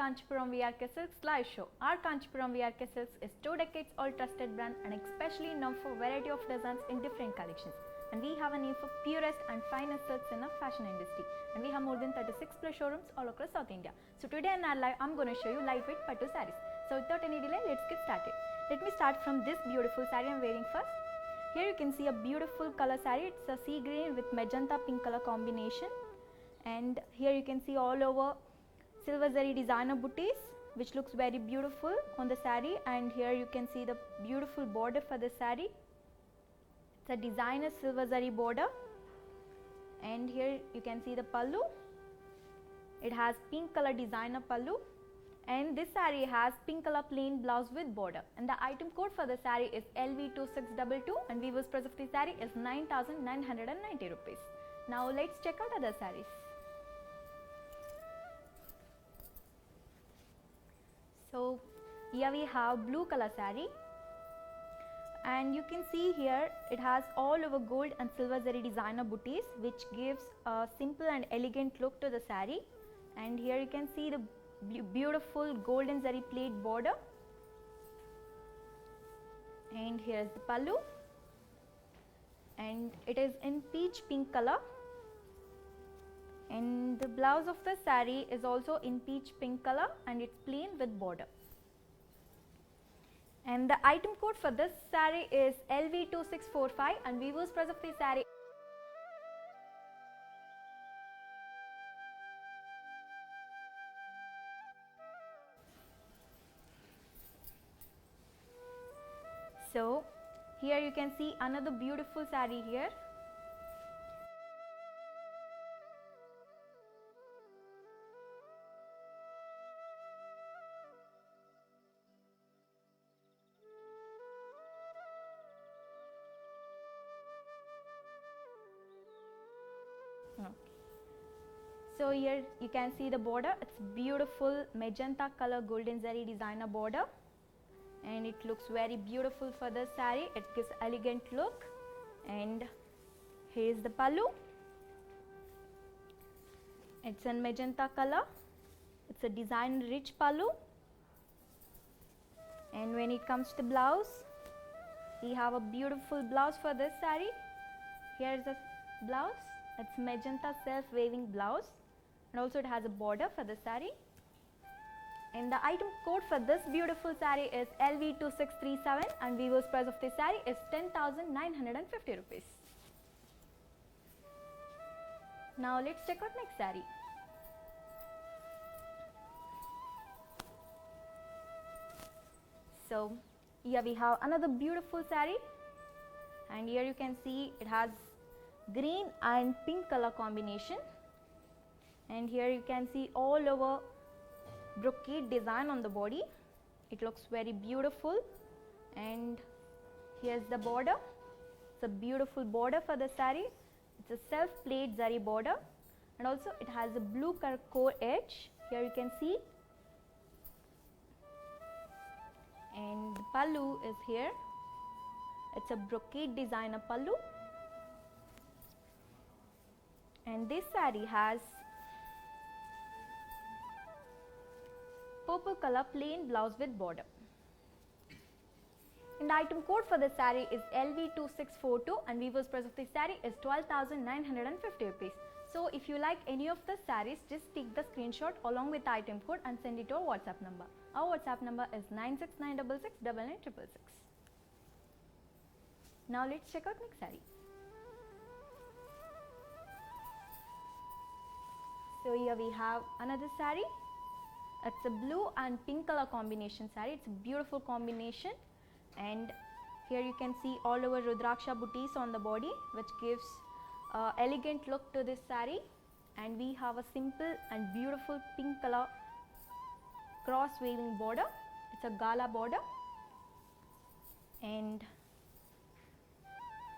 Kanchipuram VRK Silks live show. Our Kanchipuram VRK Silks is 2 decades old trusted brand and especially known for variety of designs in different collections. And we have a name for purest and finest silks in the fashion industry. And we have more than 36 plus showrooms all across South India. So today in our live, I'm going to show you lightweight pattu sarees. So without any delay, let's get started. Let me start from this beautiful saree I'm wearing first. Here you can see a beautiful color saree. It's a sea green with magenta pink color combination. And here you can see all over silver zari designer booties, which looks very beautiful on the saree. And here you can see the beautiful border for the saree. It's a designer silver zari border. And here you can see the pallu. It has pink color designer pallu. And this saree has pink color plain blouse with border. And the item code for the saree is LV2622 and weaver's price of the saree is 9,990 rupees. Now let's check out other sarees. So here we have blue color saree, and you can see here it has all over gold and silver zari designer booties, which gives a simple and elegant look to the saree. And here you can see the beautiful golden zari plate border, and here is the pallu, and it is in peach pink color, and the blouse of the saree is also in peach pink color and it's plain with border. And the item code for this saree is LV2645 and weaver's price of the saree . So here you can see another beautiful saree here. So here you can see the border. It's beautiful magenta color golden zari designer border, and it looks very beautiful for the saree. It gives elegant look. And here is the pallu. It's in magenta color. It's a design rich pallu. And when it comes to blouse, we have a beautiful blouse for this saree. Here is the blouse. It's magenta self waving blouse, and also it has a border for the saree. And the item code for this beautiful saree is LV2637 and weaver's price of this saree is 10,950 rupees. Now let's check out next saree. So here we have another beautiful saree, and here you can see it has green and pink color combination, and here you can see all over brocade design on the body. It looks very beautiful. And here's the border. It's a beautiful border for the saree. It's a self plate zari border, and also it has a blue color core edge. Here you can see, and the pallu is here. It's a brocade designer pallu, and this saree has purple color plain blouse with border. And the item code for the saree is LV2642 and weaver's price of the saree is 12,950 rupees. So if you like any of the sarees, just take the screenshot along with the item code and send it to our WhatsApp number. Our WhatsApp number is 969669966. Now let's check out next saree. So here we have another saree. It's a blue and pink color combination saree. It's a beautiful combination, and here you can see all over Rudraksha booties on the body, which gives elegant look to this saree. And we have a simple and beautiful pink color cross waving border. It's a gala border, and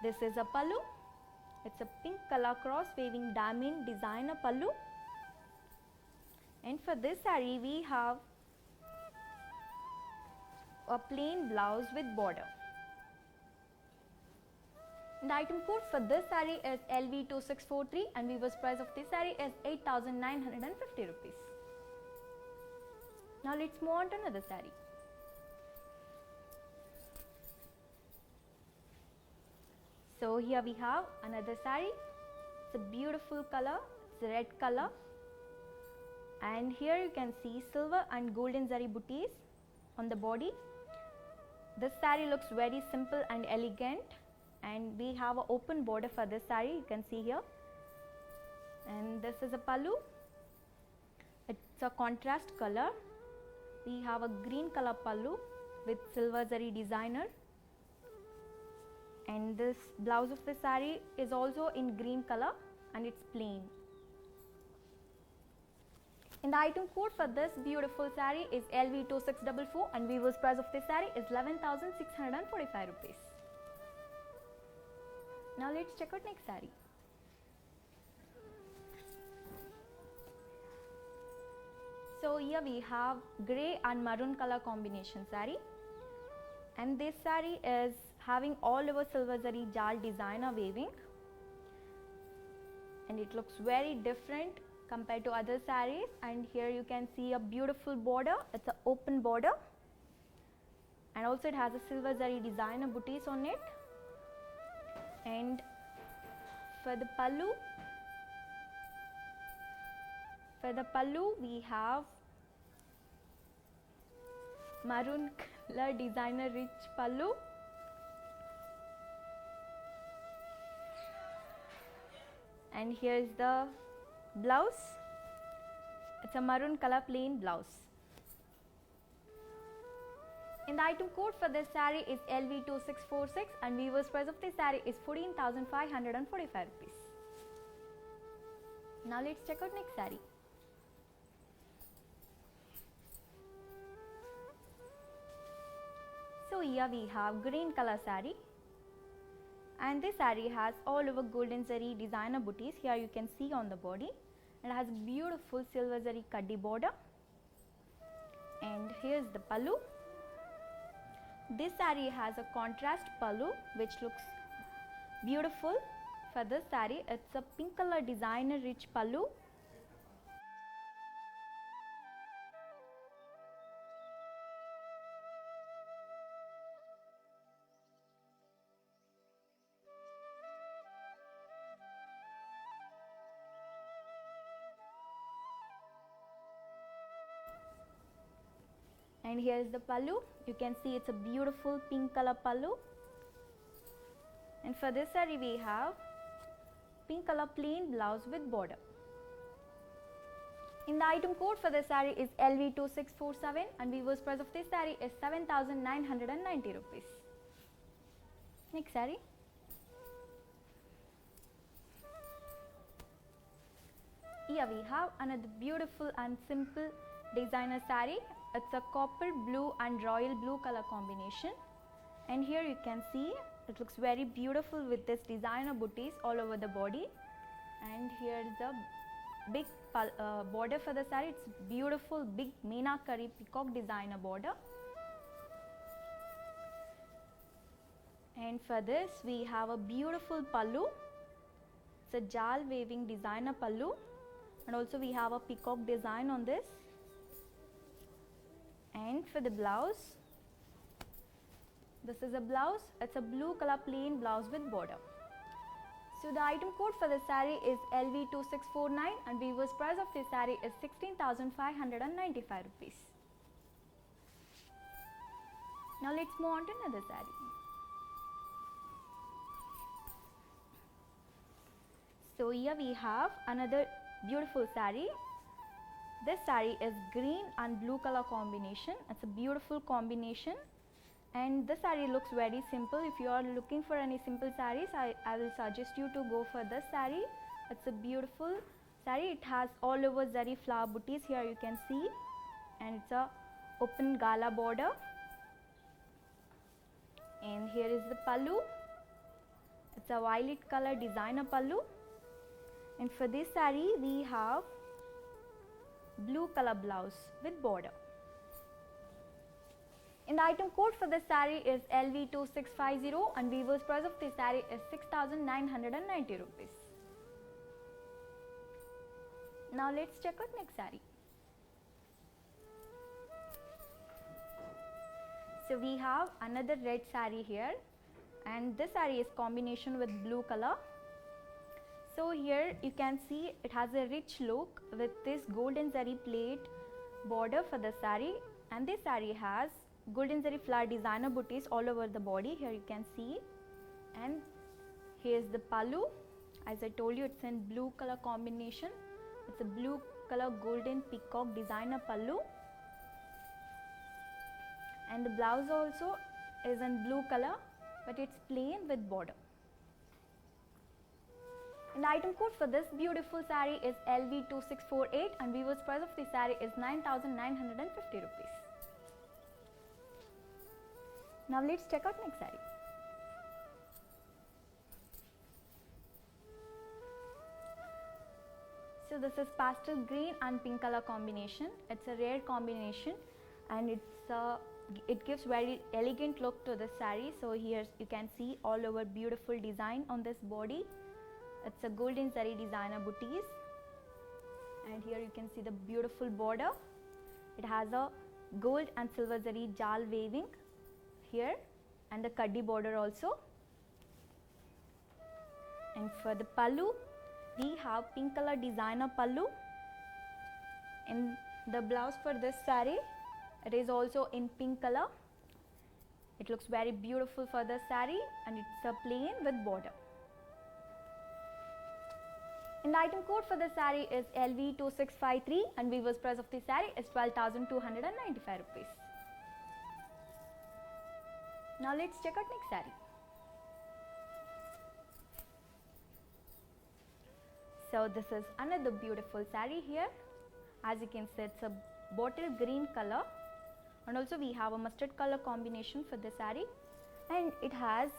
this is a pallu. It's a pink color cross waving diamond designer pallu. And for this saree we have a plain blouse with border. And the item code for this saree is LV2643 and weaver's price of this saree is 8,950 rupees. Now let's move on to another saree. So here we have another saree. It's a beautiful color, it's a red color, and here you can see silver and golden zari booties on the body. This saree looks very simple and elegant, and we have an open border for this saree, you can see here. And this is a pallu. It's a contrast color. We have a green color pallu with silver zari designer, and this blouse of the saree is also in green color and it's plain. And the item code for this beautiful saree is LV2644, and weaver's price of this saree is 11,645 rupees. Now let's check out next saree. So here we have grey and maroon color combination saree, and this saree is having all over silver zari jal designer weaving, and it looks very different compared to other sarees. And here you can see a beautiful border. It's an open border, and also it has a silver zari designer booties on it. And for the pallu we have maroon color designer rich pallu, and here is the blouse. It's a maroon color plain blouse. And the item code for this saree is LV2646, and weaver's price of this saree is 14,545 rupees. Now let's check out next saree. So here we have green color saree, and this saree has all over golden zari designer booties. Here you can see on the body, and it has beautiful silver zari kaddi border. And here's the pallu. This saree has a contrast pallu which looks beautiful. For this saree, it's a pink color designer rich pallu. And here is the pallu. You can see it's a beautiful pink color pallu. And for this saree we have pink color plain blouse with border. In the item code for this saree is LV2647, and weaver's price of this saree is 7,990 rupees. Next saree. Here we have another beautiful and simple designer saree. It's a copper blue and royal blue color combination, and here you can see it looks very beautiful with this designer booties all over the body. And here is the big border for the saree. It's beautiful big meenakari peacock designer border. And for this we have a beautiful pallu. It's a jal weaving designer pallu, and also we have a peacock design on this. And for the blouse, this is a blouse. It's a blue color plain blouse with border. So the item code for this saree is LV2649, and weaver's price of this saree is 16,595 rupees. Now let's move on to another saree. So here we have another beautiful saree. This saree is green and blue color combination. It's a beautiful combination, and this saree looks very simple. If you are looking for any simple sarees, I will suggest you to go for this saree. It's a beautiful saree. It has all over zari flower booties, here you can see, and it's a open gala border. And here is the pallu. It's a violet color designer pallu, and for this saree we have blue color blouse with border. And the item code for this saree is LV2650, and weaver's price of this saree is 6,990 rupees. Now let's check out next saree. So we have another red saree here, and this saree is combination with blue color. So here you can see it has a rich look with this golden zari plate border for the saree, and this saree has golden zari flower designer booties all over the body. Here you can see, and here's the pallu. As I told you, it's in blue color combination. It's a blue color golden peacock designer pallu, and the blouse also is in blue color, but it's plain with border. And the item code for this beautiful saree is LV2648, and weaver's price of this saree is 9,950 rupees. Now let's check out next saree. So this is pastel green and pink color combination. It's a rare combination, and it gives very elegant look to this saree. So here you can see all over beautiful design on this body. It's a golden zari designer booties, and here you can see the beautiful border. It has a gold and silver zari jal weaving here, and the kaddi border also. And for the pallu, we have pink color designer pallu. In the blouse for this saree, it is also in pink color. It looks very beautiful for the saree, and it's a plain with border. And the item code for the saree is LV2653, and weaver's price of the saree is 12,295 rupees. Now let's check out next saree. So this is another beautiful saree here. As you can see, it's a bottle green color, and also we have a mustard color combination for the saree, and it has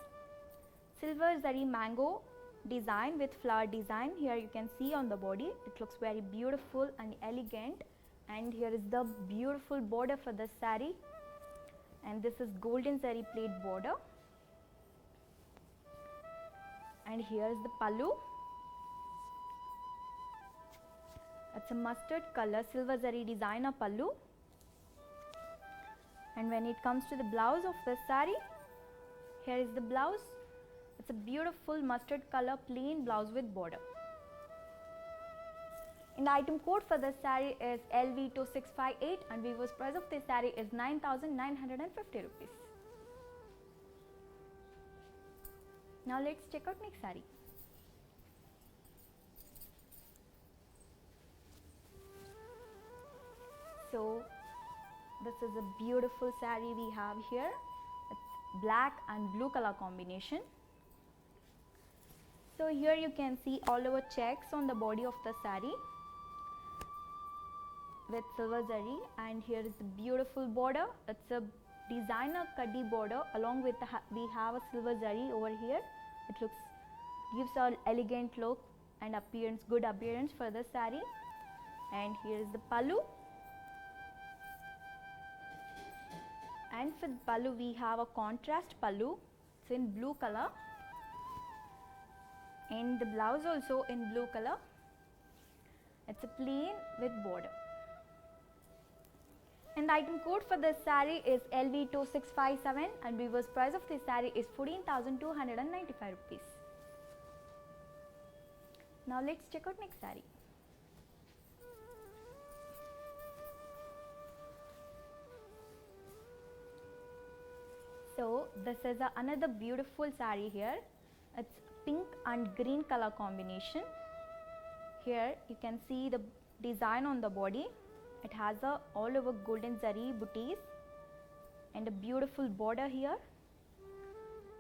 silver zari mango design with flower design. Here you can see on the body, it looks very beautiful and elegant, and here is the beautiful border for the saree, and this is golden zari plate border, and here is the pallu. It's a mustard color silver zari designer pallu, and when it comes to the blouse of this saree, here is the blouse. It's a beautiful mustard color plain blouse with border. And the item code for this saree is LV2658, and weaver's price of this saree is 9,950 rupees. Now let's check out next saree. So this is a beautiful saree we have here. It's black and blue color combination. So here you can see all over checks on the body of the saree with silver zari, and here is the beautiful border. It's a designer kaddi border, along with we have a silver zari over here. It gives an elegant look and appearance, good appearance for the saree. And here is the pallu. And for the pallu, we have a contrast pallu. It's in blue color, and the blouse also in blue color. It's a plain with border. And the item code for this saree is LV2657, and weaver's price of this saree is 14,295 rupees. Now let's check out next saree. So this is another beautiful saree here. It's pink and green color combination. Here you can see the design on the body. It has a all over golden zari booties and a beautiful border here.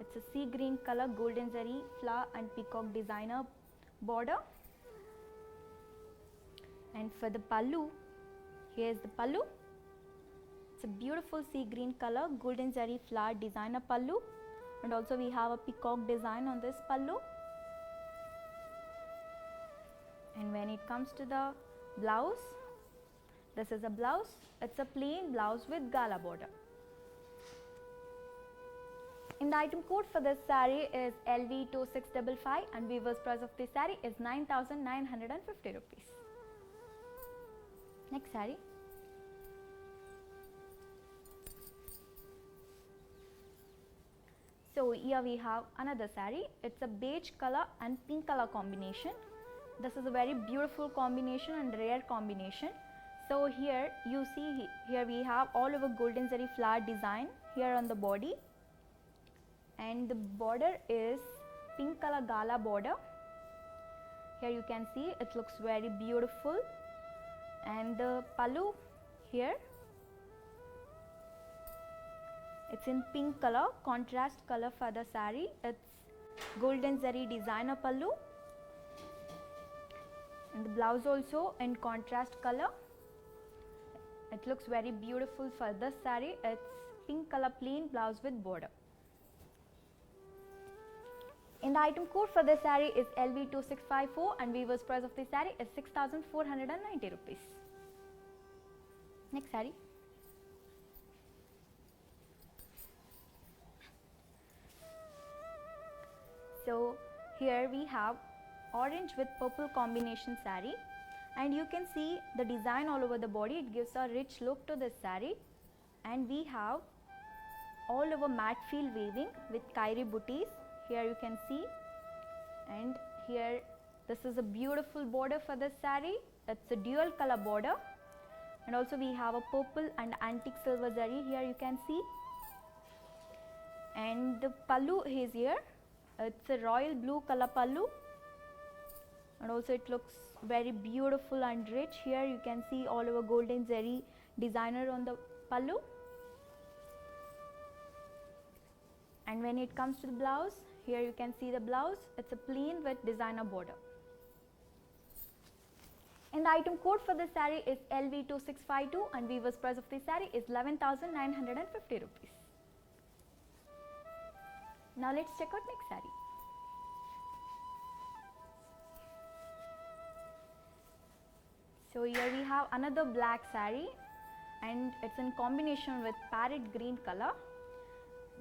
It's a sea green color golden zari flower and peacock designer border. And for the pallu, here is the pallu. It's a beautiful sea green color golden zari flower designer pallu, and also we have a peacock design on this pallu. And when it comes to the blouse, this is a blouse. It's a plain blouse with gala border. And the item code for this saree is LV2655, and weaver's price of this saree is 9,950 rupees. Next saree. So here we have another saree. It's a beige color and pink color combination. This is a very beautiful combination and rare combination. So here you see, here we have all over golden zari flower design here on the body, and the border is pink color gala border. Here you can see it looks very beautiful, and the pallu here, it's in pink color, contrast color for the saree. It's golden zari designer pallu, and the blouse also in contrast color. It looks very beautiful for this saree. It's pink color plain blouse with border. And the item code for this saree is LV2654, and weaver's price of this saree is 6,490 rupees. Next saree. So here we have orange with purple combination saree, and you can see the design all over the body. It gives a rich look to this saree, and we have all over matte field weaving with kairi booties. Here you can see, and here this is a beautiful border for this saree. It's a dual color border, and also we have a purple and antique silver zari here you can see, and the pallu is here. It's a royal blue color pallu, and also it looks very beautiful and rich. Here you can see all over golden zari designer on the pallu. And when it comes to the blouse, here you can see the blouse. It's a plain with designer border. And the item code for this saree is LV2652, and weaver's price of this saree is 11,950 rupees. Now let's check out next saree. So here we have another black saree, and it's in combination with parrot green color.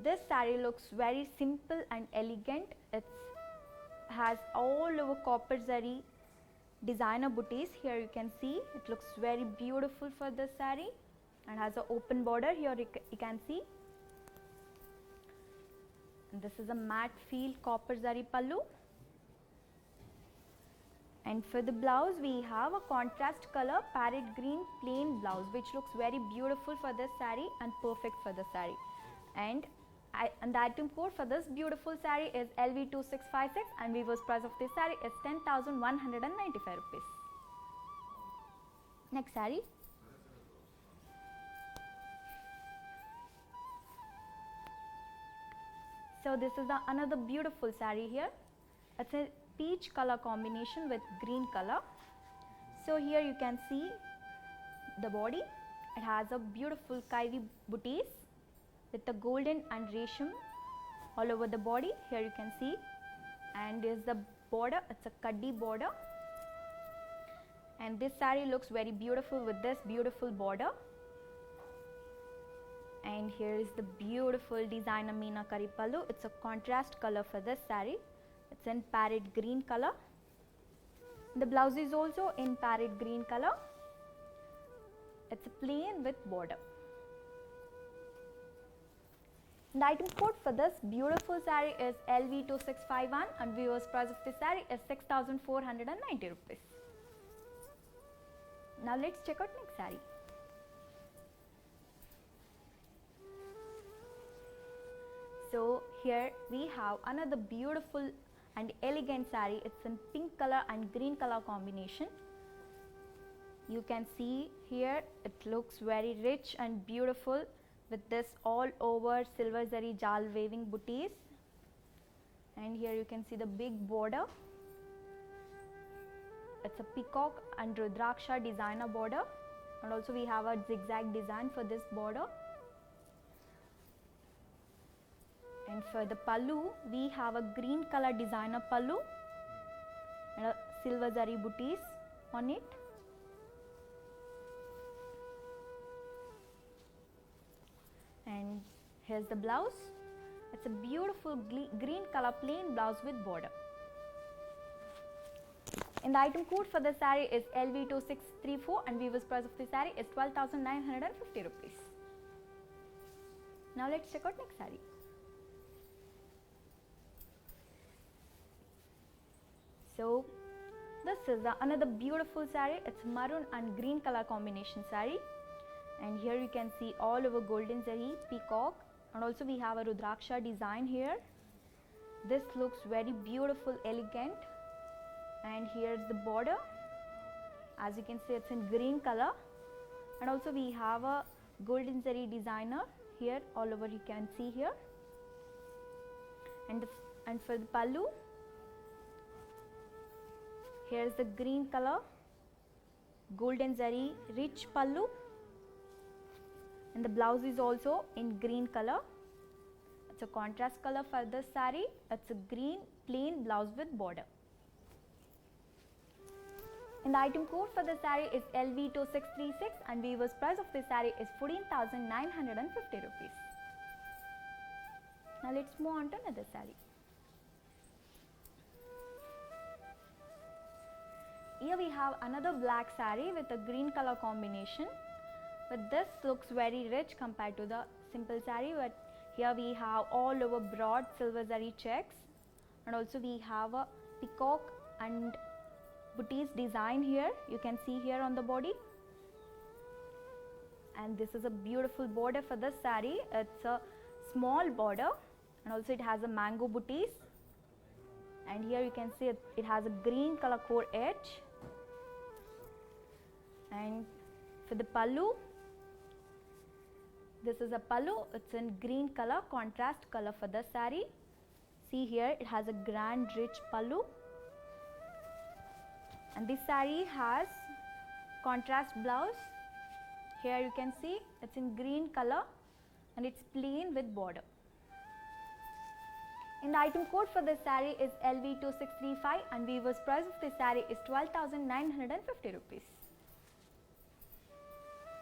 This saree looks very simple and elegant. It has all over copper zari designer booties. Here you can see it looks very beautiful for this saree, and has an open border. Here you can see. And this is a matte field copper zari pallu. And for the blouse, we have a contrast color parrot green plain blouse, which looks very beautiful for this saree and perfect for the saree. And the item code for this beautiful saree is LV2656, and weaver's price of this saree is 10,195 rupees. Next saree. So this is another beautiful saree here. It's a peach color combination with green color. So here you can see the body. It has a beautiful kairi booties with the golden and resham all over the body. Here you can see, and is the border. It's a kaddi border, and this saree looks very beautiful with this beautiful border. And here is the beautiful designer meenakari pallu. It's a contrast color for this saree. It's in parrot green color. The blouse is also in parrot green color. It's a plain with border. The item code for this beautiful saree is LV2651, and weaver's price of this saree is 6,490 rupees. Now let's check out next saree. So here we have another beautiful and elegant saree. It's in pink color and green color combination. You can see here it looks very rich and beautiful with this all over silver zari jal waving booties, and here you can see the big border. It's a peacock and rudraksha designer border, and also we have a zigzag design for this border. And for the pallu, we have a green color designer pallu and a silver zari booties on it. And here's the blouse. It's a beautiful green color plain blouse with border. And the item code for the saree is LV2634, and weaver's price of the saree is 12,950 rupees. Now let's check out next saree. So this is another beautiful saree. It's maroon and green color combination saree, and here you can see all over golden zari, peacock, and also we have a rudraksha design here. This looks very beautiful, elegant, and here's the border. As you can see, it's in green color, and also we have a golden zari designer here all over, you can see here. And for the pallu, here is the green color, golden zari rich pallu, and the blouse is also in green color. It's a contrast color for this saree. It's a green plain blouse with border. And the item code for the saree is LV2636, and weaver's price of this saree is 14,950 rupees. Now let's move on to another saree. Here we have another black saree with a green color combination, but this looks very rich compared to the simple saree. But here we have all over broad silver zari checks, and also we have a peacock and booties design here, you can see here on the body. And this is a beautiful border for this saree. It's a small border, and also it has a mango booties, and here you can see it has a green color core edge. And for the pallu, this is a pallu. It's in green color, contrast color for the saree. See here, it has a grand rich pallu, and this saree has contrast blouse. Here you can see it's in green color, and it's plain with border. And the item code for this saree is LV2635, and weaver's price of this saree is 12,950 rupees.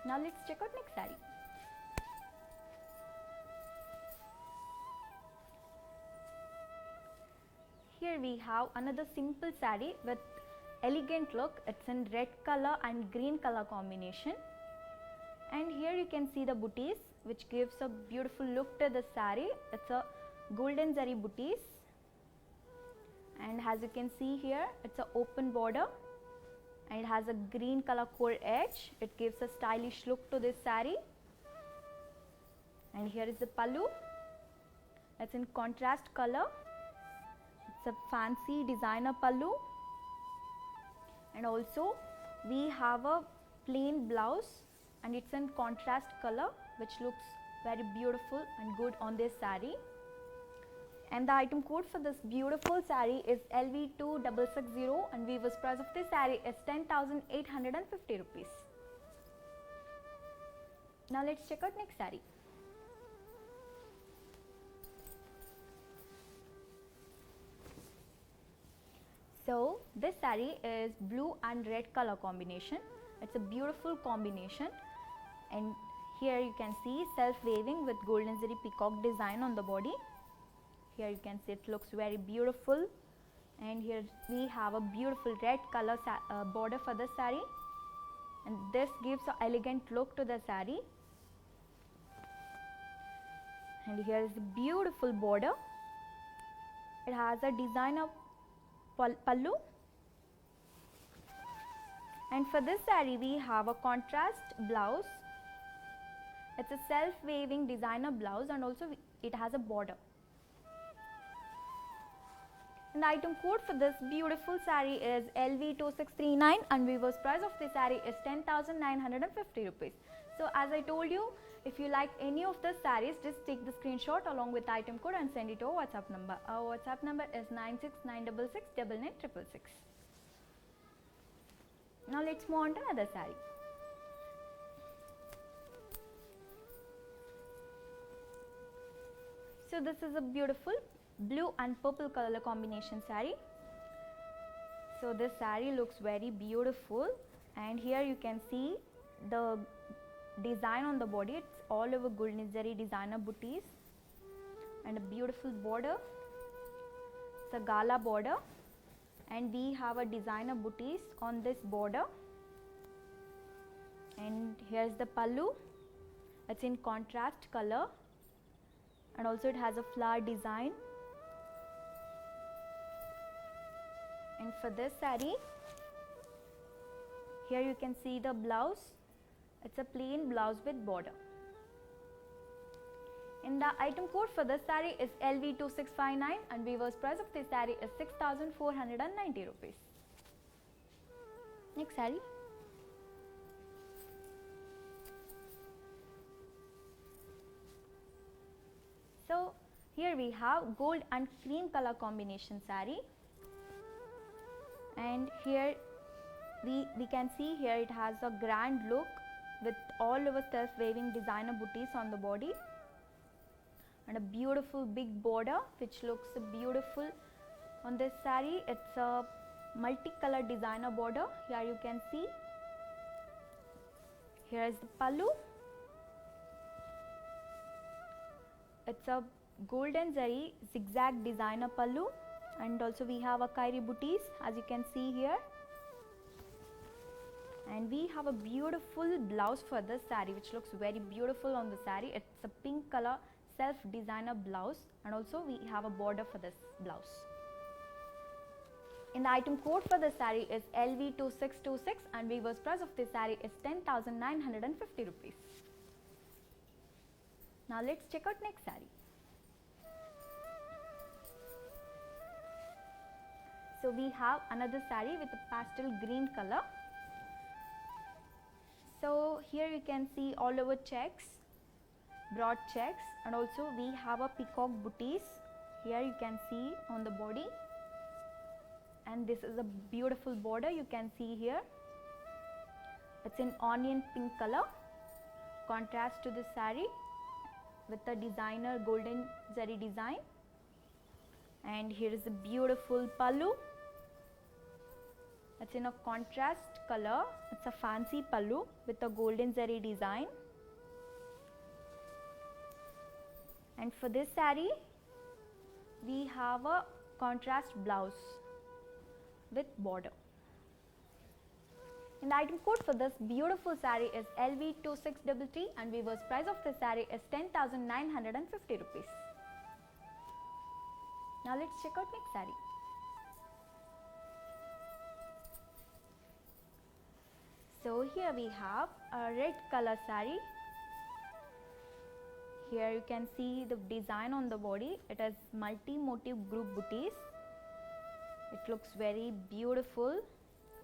Now let's check out next saree. Here we have another simple saree with elegant look. It's in red color and green color combination, and here you can see the booties, which gives a beautiful look to the saree. It's a golden zari booties, and as you can see here, it's an open border, and it has a green color core edge. It gives a stylish look to this saree. And here is the pallu. It's in contrast color. It's a fancy designer pallu, and also we have a plain blouse, and it's in contrast color, which looks very beautiful and good on this saree. And the item code for this beautiful saree is LV2660, and weaver's price of this saree is 10,850 rupees. Now let's check out next saree. So this saree is blue and red color combination. It's a beautiful combination, and here you can see self-waving with golden zari peacock design on the body. Here you can see it looks very beautiful, and here we have a beautiful red color border for the saree, and this gives an elegant look to the saree. And here is the beautiful border. It has a designer pallu, and for this saree we have a contrast blouse. It's a self-waving designer blouse, and also it has a border. And the item code for this beautiful saree is LV2639, and weaver's price of this saree is 10,950 rupees. So as I told you, if you like any of the sarees, just take the screenshot along with the item code and send it to our WhatsApp number. Our WhatsApp number is 9696669966. Now let's move on to another saree. So this is a beautiful blue and purple color combination saree. So this saree looks very beautiful, and here you can see the design on the body. It's all over golden zari designer booties, and a beautiful border. It's a gala border, and we have a designer booties on this border. And here's the pallu. It's in contrast color, and also it has a flower design. And for this saree, here you can see the blouse. It's a plain blouse with border. And the item code for this saree is LV2659 and weaver's price of this saree is 6,490 rupees. Next saree. So here we have gold and cream color combination saree, and here we can see here it has a grand look with all over self waving designer booties on the body and a beautiful big border which looks beautiful on this saree. It's a multicolor designer border. Here you can see, here is the pallu. It's a golden zari zigzag designer pallu, and also we have a kairi booties as you can see here, and we have a beautiful blouse for this saree which looks very beautiful on the saree. It's a pink color self designer blouse, and also we have a border for this blouse. In the item code for this saree is LV2626 and weaver's price of this saree is 10,950 rupees. Now let's check out next saree. So we have another saree with a pastel green color. So here you can see all over checks, broad checks, and also we have a peacock booties. Here you can see on the body, and this is a beautiful border you can see here. It's in onion pink color, contrast to the saree with the designer golden zari design. And here is a beautiful pallu. It's in a contrast color. It's a fancy pallu with a golden zari design. And for this saree, we have a contrast blouse with border. And the item code for this beautiful saree is LV2633 and weaver's price of this saree is 10,950 rupees. Now let's check out next saree. So here we have a red color saree. Here you can see the design on the body. It has multi-motive group booties. It looks very beautiful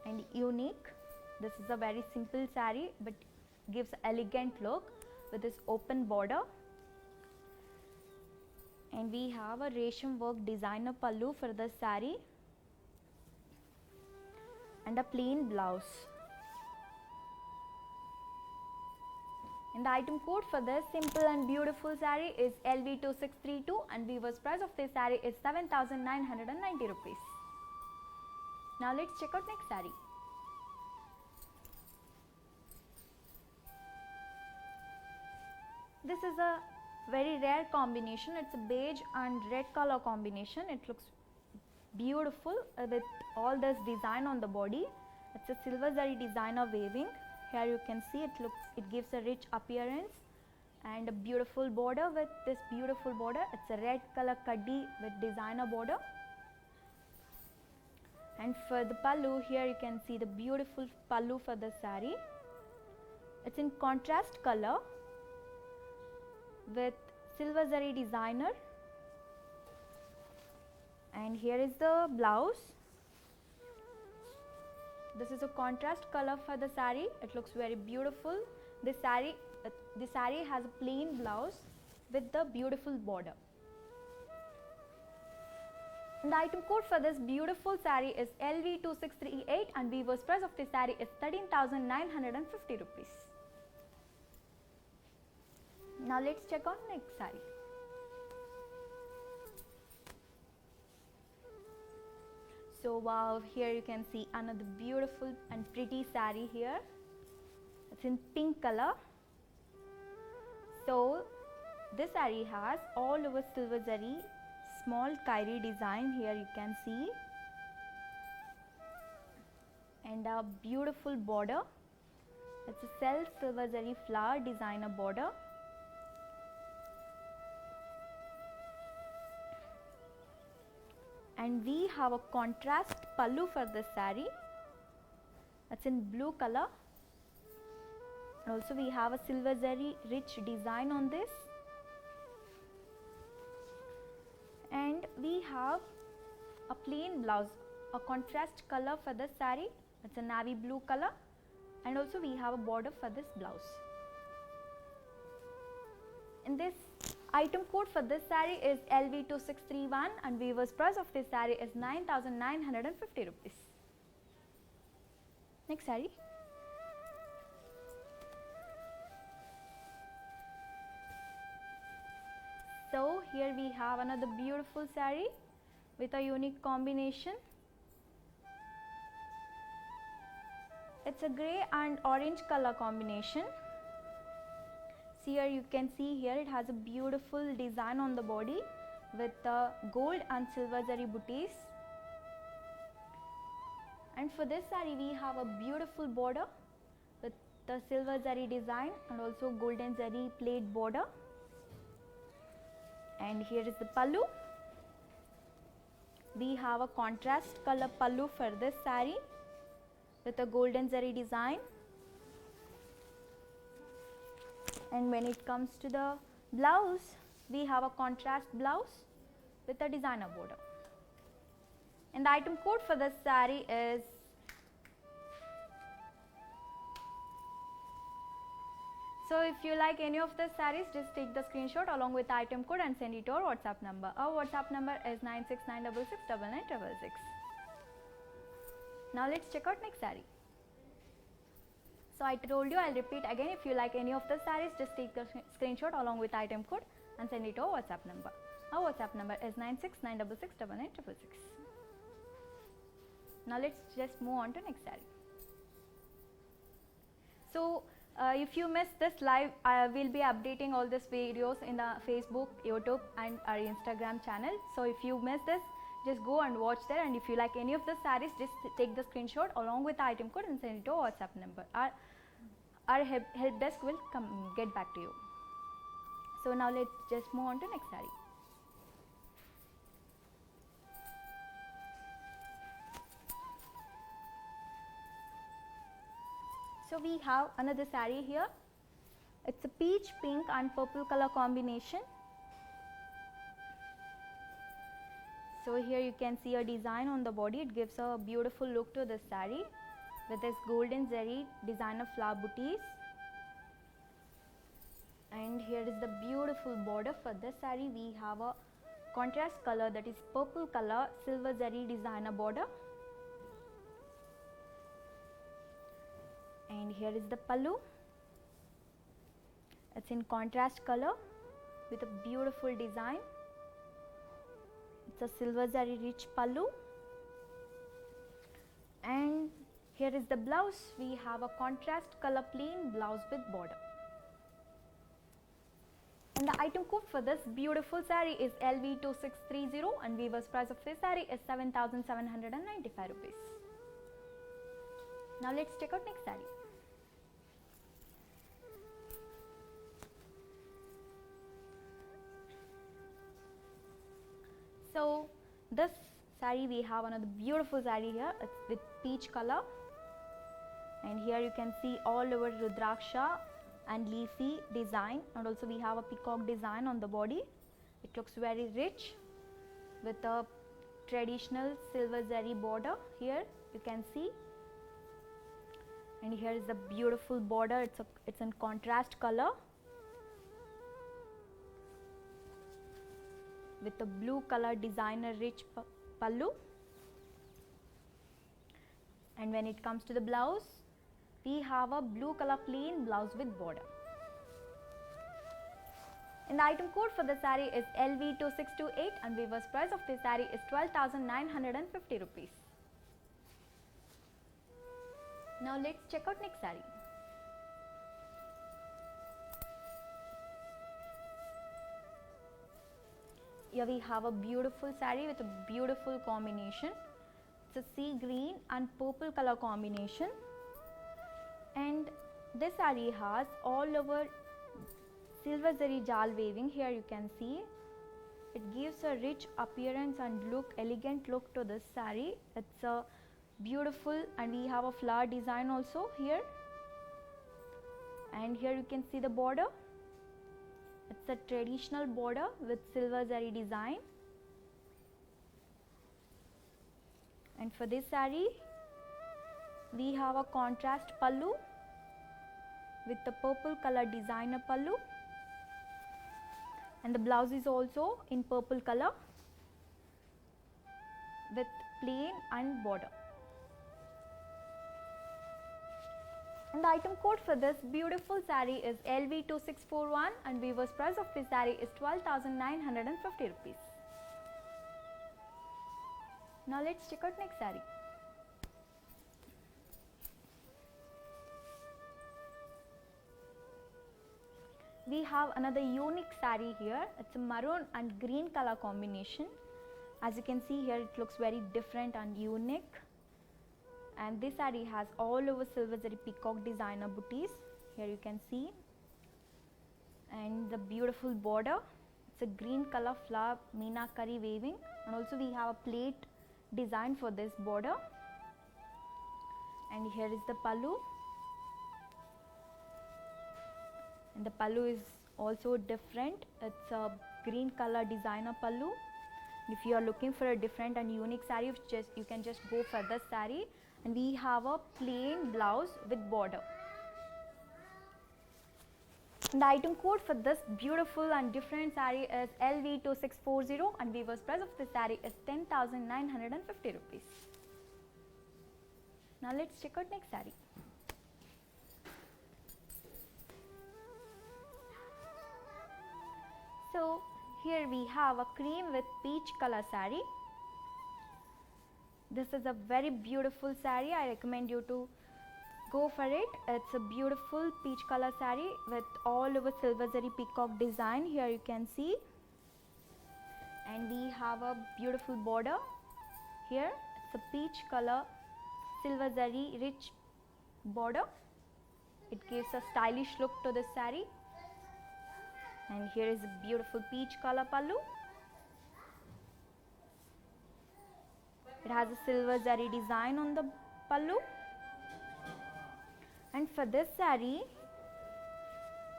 and unique. This is a very simple saree but gives elegant look with this open border. And we have a resham work designer pallu for this saree and a plain blouse. And the item code for this simple and beautiful saree is LV2632 and weaver's price of this saree is 7,990 rupees. Now let's check out next saree. This is a very rare combination. It's a beige and red color combination. It looks beautiful with all this design on the body. It's a silver zari designer waving. Here you can see it gives a rich appearance and a beautiful border with this beautiful border. It's a red color kaddi with designer border. And for the pallu, here you can see the beautiful pallu for the saree. It's in contrast color with silver zari designer, and here is the blouse. This is a contrast color for the saree. It looks very beautiful. This saree has a plain blouse with the beautiful border. And the item code for this beautiful saree is LV2638 and weaver's price of this saree is 13,950 rupees. Now let's check on next saree. So wow, here you can see another beautiful and pretty saree here. It's in pink color. So this saree has all over silver zari small kairi design, here you can see, and a beautiful border. It's a self silver zari flower designer border. and we have a contrast pallu for this saree. It's in blue color, and also we have a silver zari rich design on this, and we have a plain blouse, a contrast color for this saree. It's a navy blue color, and also we have a border for this blouse. And this item code for this saree is LV2631, and weaver's price of this saree is 9,950 rupees. Next saree. So here we have another beautiful saree with a unique combination. It's a grey and orange color combination. Here you can see here it has a beautiful design on the body with gold and silver zari booties. And for this saree we have a beautiful border with the silver zari design and also golden zari plaid border. And here is the pallu. We have a contrast color pallu for this saree with a golden zari design. And when it comes to the blouse, we have a contrast blouse with a designer border. And the item code for this saree is so if you like any of the sarees, just take the screenshot along with the item code and send it to our WhatsApp number. Our WhatsApp number is 9696669966. Now let's check out next saree. So I told you, I'll repeat again, if you like any of the sarees, just take the screenshot along with the item code and send it to our WhatsApp number. Our WhatsApp number is 9696669966. Now let's just move on to next saree. So if you missed this live, I will be updating all these videos in the Facebook, YouTube and our Instagram channel. So if you missed this, just go and watch there, and if you like any of the sarees, just take the screenshot along with the item code and send it to our WhatsApp number. Our help desk will get back to you. So now let's just move on to next saree. So we have another saree here. It's a peach, pink and purple color combination. So here you can see a design on the body. It gives a beautiful look to this saree with this golden zari designer flower booties. And here is the beautiful border for this saree. We have a contrast color, that is purple color, silver zari designer border. And here is the pallu. It's in contrast color with a beautiful design. It's a silver zari rich pallu. And here is the blouse. We have a contrast color plain blouse with border. And the item code for this beautiful saree is LV2630, and weaver's price of this saree is 7,795 rupees. Now let's check out next saree. So this saree, we have another beautiful saree here. It's with peach color, and here you can see all over Rudraksha and leafy design, and also we have a peacock design on the body. It looks very rich with a traditional silver zari border. Here you can see, and here is the beautiful border. It's in contrast color with a blue color designer rich pallu. And when it comes to the blouse, we have a blue color plain blouse with border. And the item code for the saree is LV2628, and weaver's price of this saree is 12,950 rupees. Now let's check out next saree. Here we have a beautiful saree with a beautiful combination. It's a sea green and purple color combination, and this saree has all over silver zari jal weaving. Here you can see it gives a rich appearance and elegant look to this saree. It's a beautiful, and we have a flower design also here, and here you can see the border. It's a traditional border with silver zari design. And for this saree we have a contrast pallu with the purple color designer pallu, and the blouse is also in purple color with plain and border. And the item code for this beautiful saree is LV2641, and weaver's price of this saree is 12,950 rupees. Now let's check out next saree. We have another unique saree here. It's a maroon and green color combination. As you can see here, it looks very different and unique. And this saree has all over silver zari peacock designer booties. Here you can see, and the beautiful border. It's a green color flower meenakari weaving, and also we have a plate design for this border. And here is the pallu, and the pallu is also different. It's a green color designer pallu. If you are looking for a different and unique saree, you can just go for this saree. And we have a plain blouse with border. And the item code for this beautiful and different saree is LV2640, and weaver's price of this saree is 10,950 rupees. Now let's check out next saree. So here we have a cream with peach color saree. This is a very beautiful saree. I recommend you to go for it. It's a beautiful peach color saree with all over silver zari peacock design. Here you can see, and we have a beautiful border here. It's a peach color silver zari rich border. It gives a stylish look to this saree. And here is a beautiful peach color pallu. It has a silver zari design on the pallu. And for this saree,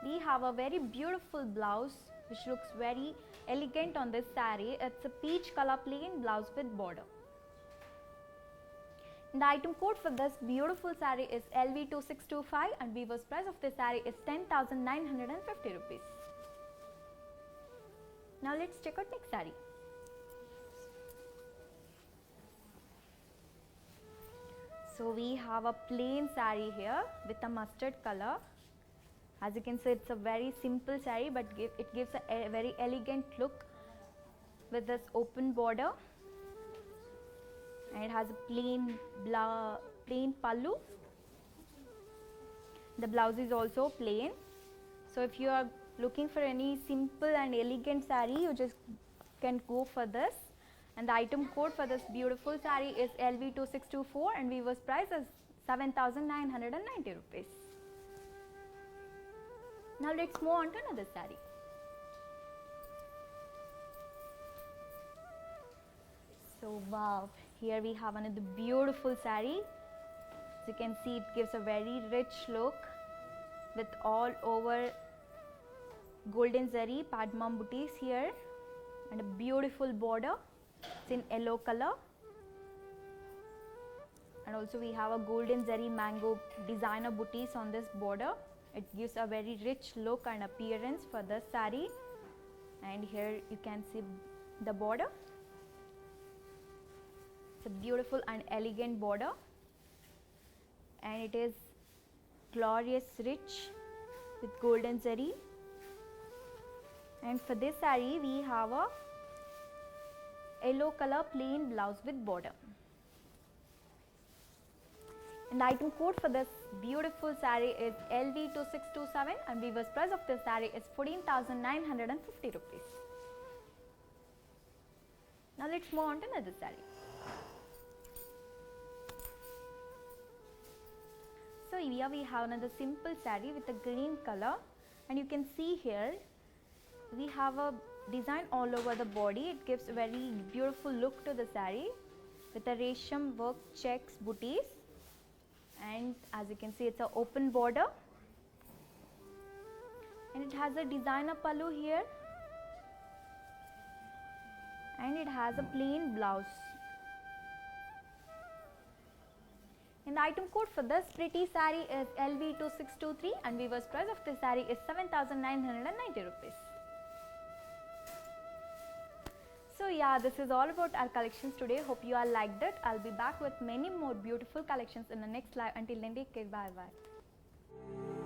we have a very beautiful blouse which looks very elegant on this saree. It's a peach color plain blouse with border. And the item code for this beautiful saree is LV2625, and weaver's price of this saree is 10,950 rupees. Now let's check out next saree. So we have a plain saree here with a mustard color. As you can see, it's a very simple saree, but it gives a very elegant look with this open border, and it has a plain pallu. The blouse is also plain. So if you are looking for any simple and elegant saree, you just can go for this. And the item code for this beautiful saree is LV2624, and weaver's price is 7,990 rupees. Now let's move on to another saree. So wow, here we have another beautiful saree. As you can see, it gives a very rich look with all over golden zari padma booties here, and a beautiful border. It's in yellow color, and also we have a golden zari mango designer booties on this border. It gives a very rich look and appearance for this saree. And here you can see the border. It's a beautiful and elegant border, and it is glorious rich with golden zari. And for this saree, we have a yellow color plain blouse with border. And the item code for this beautiful saree is LV2627, and weaver's price of this saree is 14,950 rupees. Now let's move on to another saree. So here we have another simple saree with a green color, and you can see here we have a design all over the body. It gives a very beautiful look to the saree with a resham work checks booties, and as you can see it's an open border, and it has a designer pallu here, and it has a plain blouse. And the item code for this pretty saree is LV2623, and weaver's price of this saree is 7,990 rupees. So yeah, this is all about our collections today. Hope you all liked it. I'll be back with many more beautiful collections in the next live. Until then, take care. Bye bye.